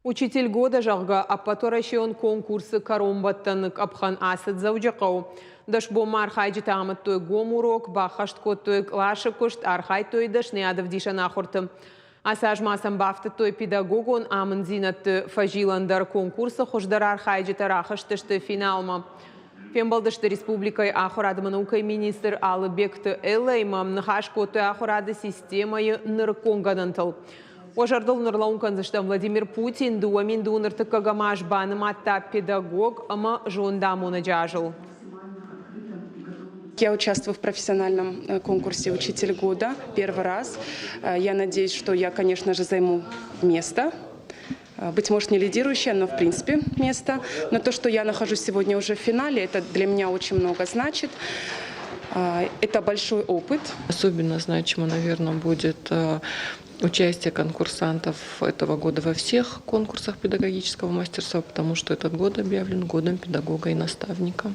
Учитель года жалга, а потом конкурсы коромбаттанык апхан асад заужакау. Даш бомар хайджи тамат той гомурок, бахашт кот той лаша кошт, архай той даш неадав диша нахортым. Асаж масам бафта той педагогон аманзинат фажиландар конкурса хождар архайджи тарахаштышты финалма. Фембалдышты республикой ахурадымы наукай министр Алыбекты Элеймам нахаш коты ахурады системайы нырконганантыл. Ожардыл нұрлаунканзышты Владимир Путин дуамин дунырты кагамаш баным атта педагог, ама жондамуна жажыл. Я участвую в профессиональном конкурсе «Учитель года» первый раз. Я надеюсь, что я, конечно же, займу место. Быть может, не лидирующее, но в принципе место. Но то, что я нахожусь сегодня уже в финале, это для меня очень много значит. Это большой опыт. Особенно значимо, наверное, будет участие конкурсантов этого года во всех конкурсах педагогического мастерства, потому что этот год объявлен годом педагога и наставника.